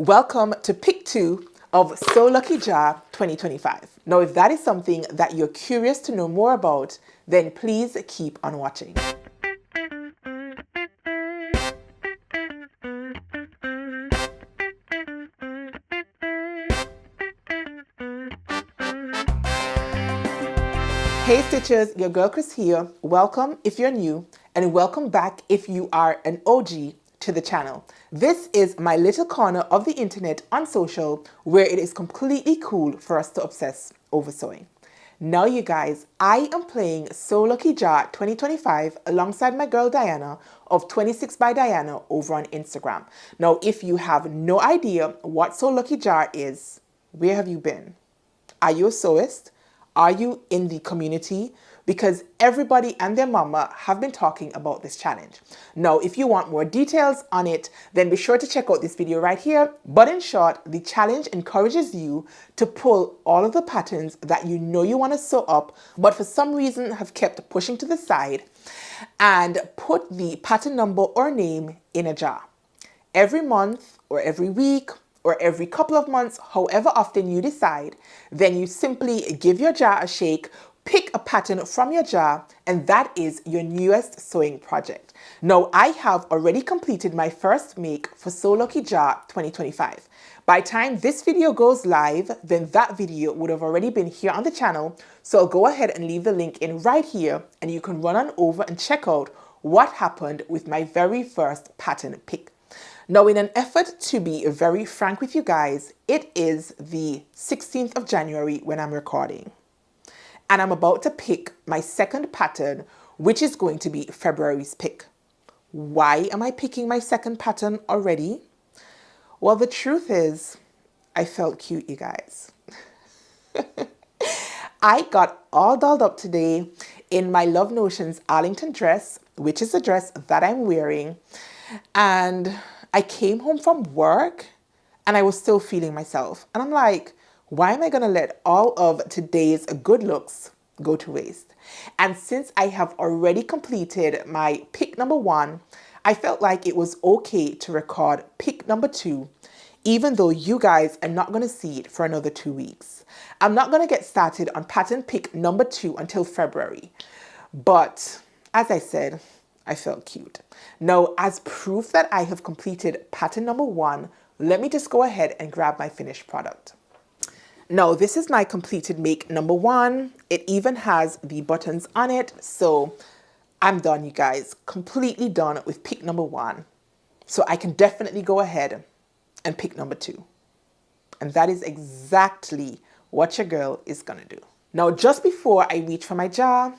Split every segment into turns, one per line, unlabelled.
Welcome to pick 2 of So Lucky Jar 2025. Now, if that is something that you're curious to know more about, then please keep on watching. Hey Stitchers, your girl Kris here. Welcome if you're new, and welcome back if you are an OG to the channel. This is my little corner of the internet on social where it is completely cool for us to obsess over sewing. Now you guys, I am playing So Lucky Jar 2025 alongside my girl Dayana of 26 by Dayana over on Instagram. Now if you have no idea what So Lucky Jar is, where have you been? Are you a sewist? Are you in the community? Because everybody and their mama have been talking about this challenge. Now, if you want more details on it, then be sure to check out this video right here. But in short, the challenge encourages you to pull all of the patterns that you know you want to sew up, but for some reason have kept pushing to the side, and put the pattern number or name in a jar. Every month or every week or every couple of months, however often you decide, then you simply give your jar a shake, pick a pattern from your jar, and that is your newest sewing project. Now, I have already completed my first make for So Lucky Jar 2025. By the time this video goes live, then that video would have already been here on the channel, so I'll go ahead and leave the link in right here, and you can run on over and check out what happened with my very first pattern pick. Now, in an effort to be very frank with you guys, it is the 16th of January when I'm recording. And I'm about to pick my second pattern, which is going to be February's pick. Why am I picking my second pattern already? Well, the truth is, I felt cute, you guys. I got all dolled up today in my Love Notions Arlington dress, which is the dress that I'm wearing. And I came home from work and I was still feeling myself. And I'm like, why am I going to let all of today's good looks go to waste? And since I have already completed my pick number 1, I felt like it was okay to record pick number 2, even though you guys are not going to see it for another 2 weeks. I'm not going to get started on pattern pick number 2 until February. But as I said, I felt cute. Now, as proof that I have completed pattern number 1, let me just go ahead and grab my finished product. Now, this is my completed make number 1. It even has the buttons on it. So I'm done, you guys. Completely done with pick number 1. So I can definitely go ahead and pick number 2. And that is exactly what your girl is gonna do. Now, just before I reach for my jar,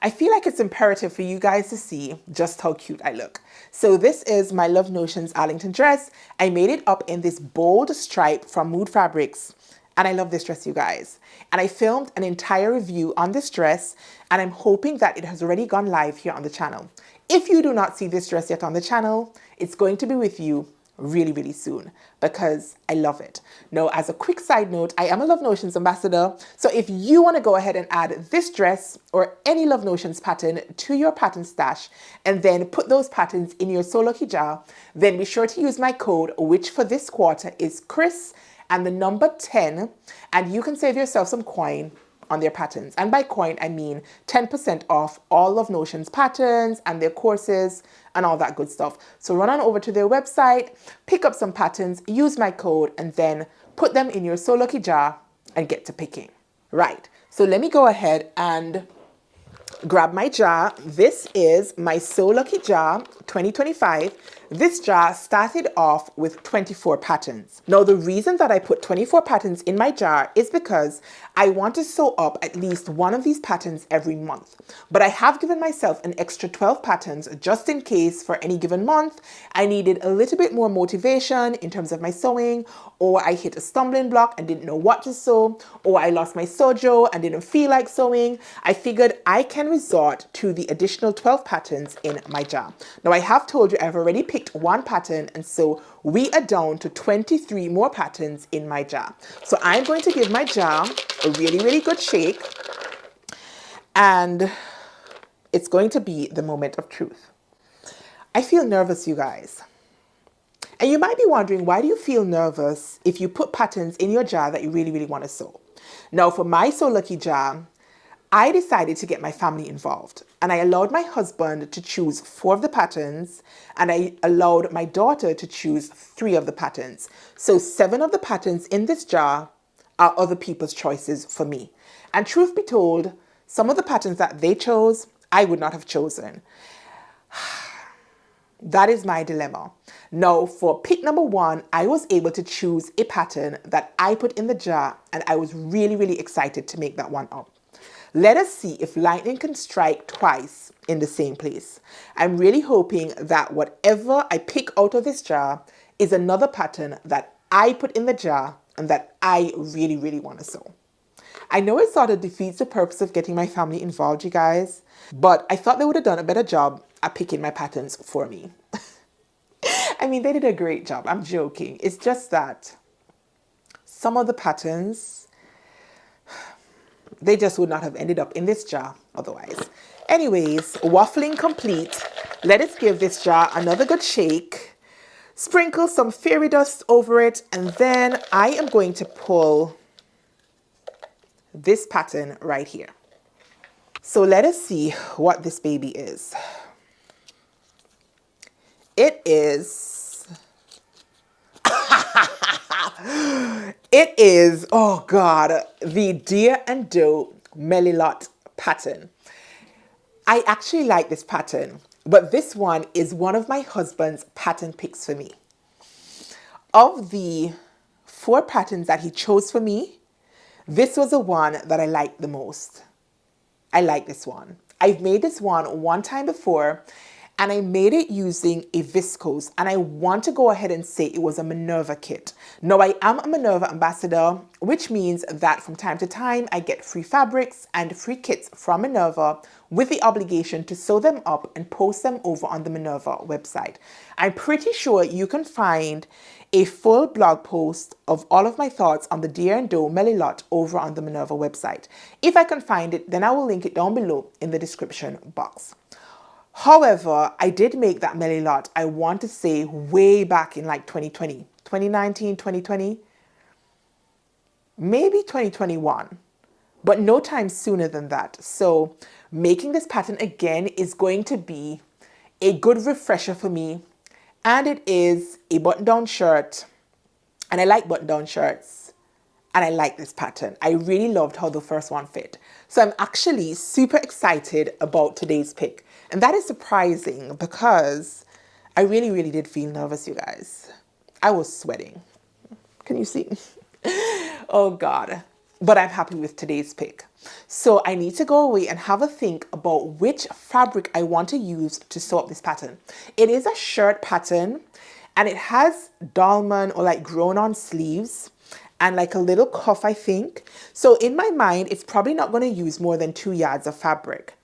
I feel like it's imperative for you guys to see just how cute I look. So this is my Love Notions Arlington dress. I made it up in this bold stripe from Mood Fabrics. And I love this dress, you guys. And I filmed an entire review on this dress, and I'm hoping that it has already gone live here on the channel. If you do not see this dress yet on the channel, it's going to be with you really, really soon because I love it. Now, as a quick side note, I am a Love Notions ambassador. So if you want to go ahead and add this dress or any Love Notions pattern to your pattern stash and then put those patterns in your So Lucky Jar, then be sure to use my code, which for this quarter is Kris and the number 10, and you can save yourself some coin on their patterns. And by coin, I mean 10% off all of Notions patterns and their courses and all that good stuff. So run on over to their website, pick up some patterns, use my code, and then put them in your So Lucky Jar and get to picking. Right, so let me go ahead and grab my jar. This is my So Lucky Jar 2025. This jar started off with 24 patterns. Now, the reason that I put 24 patterns in my jar is because I want to sew up at least one of these patterns every month. But I have given myself an extra 12 patterns just in case for any given month I needed a little bit more motivation in terms of my sewing, or I hit a stumbling block and didn't know what to sew, or I lost my sojo and didn't feel like sewing. I figured I can resort to the additional 12 patterns in my jar. Now, I have told you I've already picked one pattern, and so we are down to 23 more patterns in my jar. So I'm going to give my jar a really, really good shake, and it's going to be the moment of truth. I feel nervous, you guys. And you might be wondering, why do you feel nervous if you put patterns in your jar that you really, really want to sew? Now, for my Sew Lucky jar, I decided to get my family involved, and I allowed my husband to choose 4 of the patterns, and I allowed my daughter to choose 3 of the patterns. So 7 of the patterns in this jar are other people's choices for me. And truth be told, some of the patterns that they chose, I would not have chosen. That is my dilemma. Now, for pick number 1, I was able to choose a pattern that I put in the jar, and I was really, really excited to make that one up. Let us see if lightning can strike twice in the same place. I'm really hoping that whatever I pick out of this jar is another pattern that I put in the jar and that I really, really want to sew. I know it sort of defeats the purpose of getting my family involved, you guys, but I thought they would have done a better job at picking my patterns for me. I mean, they did a great job. I'm joking. It's just that some of the patterns, they just would not have ended up in this jar otherwise. Anyways, waffling complete. Let us give this jar another good shake. Sprinkle some fairy dust over it, and then I am going to pull this pattern right here. So let us see what this baby is. It is, oh God, the Deer and Doe Melilot pattern. I actually like this pattern, but this one is one of my husband's pattern picks for me. Of the 4 patterns that he chose for me, this was the one that I liked the most. I like this one. I've made this one time before, and I made it using a viscose, and I want to go ahead and say it was a Minerva kit. Now, I am a Minerva ambassador, which means that from time to time I get free fabrics and free kits from Minerva with the obligation to sew them up and post them over on the Minerva website. I'm pretty sure you can find a full blog post of all of my thoughts on the Deer and Doe Melilot over on the Minerva website. If I can find it, then I will link it down below in the description box. However, I did make that Melilot, I want to say, way back in like 2020, 2019, 2020, maybe 2021, but no time sooner than that. So making this pattern again is going to be a good refresher for me. And it is a button-down shirt, and I like button-down shirts, and I like this pattern. I really loved how the first one fit. So I'm actually super excited about today's pick. And that is surprising because I really, really did feel nervous, you guys. I was sweating. Can you see? Oh God. But I'm happy with today's pick. So I need to go away and have a think about which fabric I want to use to sew up this pattern. It is a shirt pattern, and it has dolman or like grown on sleeves and like a little cuff, I think. So in my mind, it's probably not going to use more than 2 yards of fabric.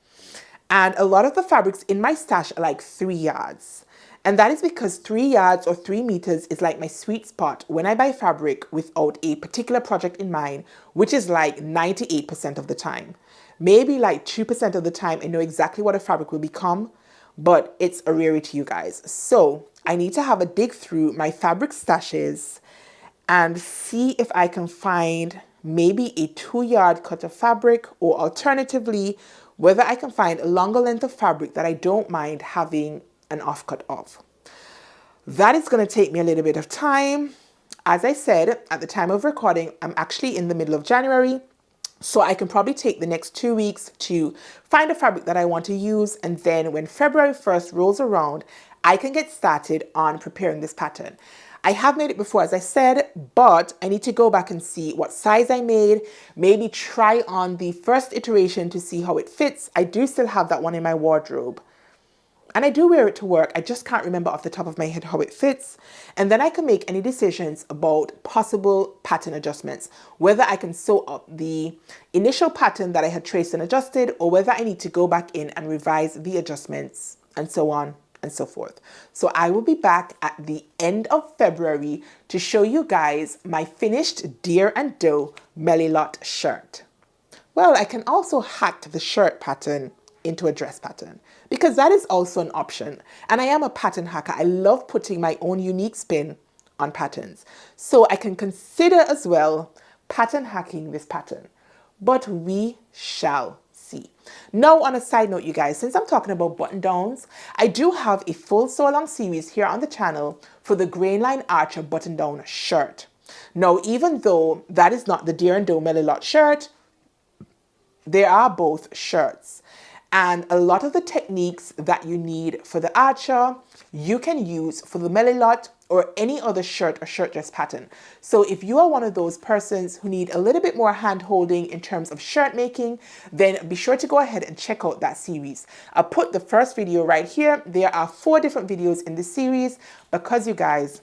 And a lot of the fabrics in my stash are like 3 yards. And that is because 3 yards or 3 meters is like my sweet spot when I buy fabric without a particular project in mind, which is like 98% of the time. Maybe like 2% of the time I know exactly what a fabric will become, but it's a rarity, you guys. So I need to have a dig through my fabric stashes and see if I can find maybe a 2-yard cut of fabric, or alternatively, whether I can find a longer length of fabric that I don't mind having an offcut of. That is going to take me a little bit of time. As I said, at the time of recording, I'm actually in the middle of January, so I can probably take the next 2 weeks to find a fabric that I want to use, and then when February 1st rolls around, I can get started on preparing this pattern. I have made it before, as I said, but I need to go back and see what size I made, maybe try on the first iteration to see how it fits. I do still have that one in my wardrobe, and I do wear it to work. I just can't remember off the top of my head how it fits. And then I can make any decisions about possible pattern adjustments, whether I can sew up the initial pattern that I had traced and adjusted, or whether I need to go back in and revise the adjustments, and so on and so forth. So I will be back at the end of February to show you guys my finished Deer and Doe Melilot shirt. Well, I can also hack the shirt pattern into a dress pattern, because that is also an option. And I am a pattern hacker. I love putting my own unique spin on patterns. So I can consider as well pattern hacking this pattern, but we shall see. Now, on a side note, you guys, since I'm talking about button downs, I do have a full sew along series here on the channel for the Grainline Archer button down shirt. Now, even though that is not the Deer and Doe Melilot shirt, they are both shirts. And a lot of the techniques that you need for the Archer, you can use for the Melilot or any other shirt or shirt dress pattern. So if you are one of those persons who need a little bit more hand holding in terms of shirt making, then be sure to go ahead and check out that series. I'll put the first video right here. There are 4 different videos in this series because, you guys,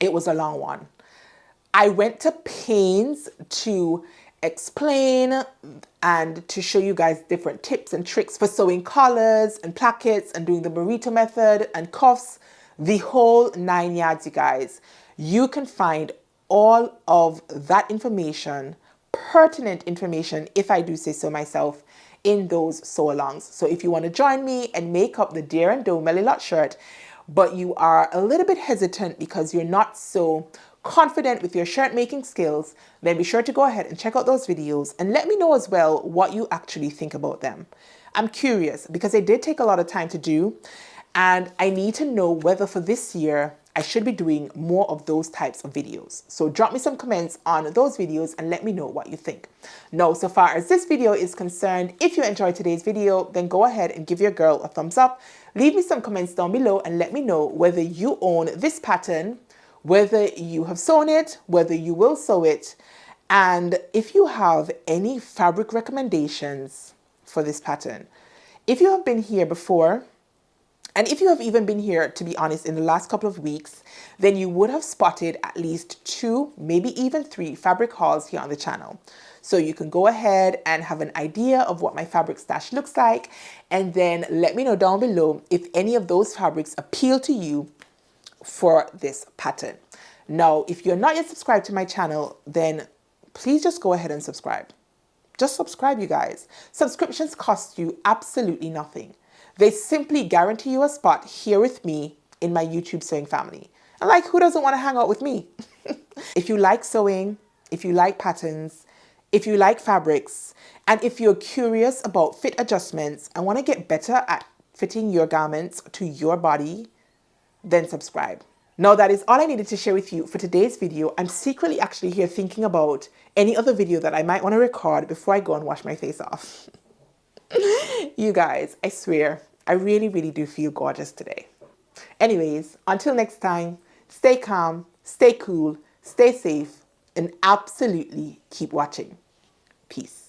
it was a long one. I went to pains to explain and to show you guys different tips and tricks for sewing collars and plackets and doing the burrito method and cuffs, the whole 9 yards, you guys. You can find all of that information, pertinent information, if I do say so myself, in those sew-alongs. So if you want to join me and make up the Deer and Doe Melilot shirt, but you are a little bit hesitant because you're not so confident with your shirt making skills, then be sure to go ahead and check out those videos and let me know as well what you actually think about them. I'm curious because they did take a lot of time to do, and I need to know whether for this year I should be doing more of those types of videos. So drop me some comments on those videos and let me know what you think. Now, so far as this video is concerned, if you enjoyed today's video, then go ahead and give your girl a thumbs up. Leave me some comments down below and let me know whether you own this pattern, whether you have sewn it, whether you will sew it, and if you have any fabric recommendations for this pattern. If you have been here before, and if you have even been here, to be honest, in the last couple of weeks, then you would have spotted at least 2, maybe even 3 fabric hauls here on the channel. So you can go ahead and have an idea of what my fabric stash looks like, and then let me know down below if any of those fabrics appeal to you for this pattern. Now, if you're not yet subscribed to my channel, then please just go ahead and subscribe. Just subscribe, you guys. Subscriptions cost you absolutely nothing. They simply guarantee you a spot here with me in my YouTube sewing family. And like, who doesn't want to hang out with me? If you like sewing, if you like patterns, if you like fabrics, and if you're curious about fit adjustments and want to get better at fitting your garments to your body, then subscribe. Now, that is all I needed to share with you for today's video. I'm secretly actually here thinking about any other video that I might want to record before I go and wash my face off. You guys, I swear, I really, really do feel gorgeous today. Anyways, until next time, stay calm, stay cool, stay safe, and absolutely keep watching. Peace.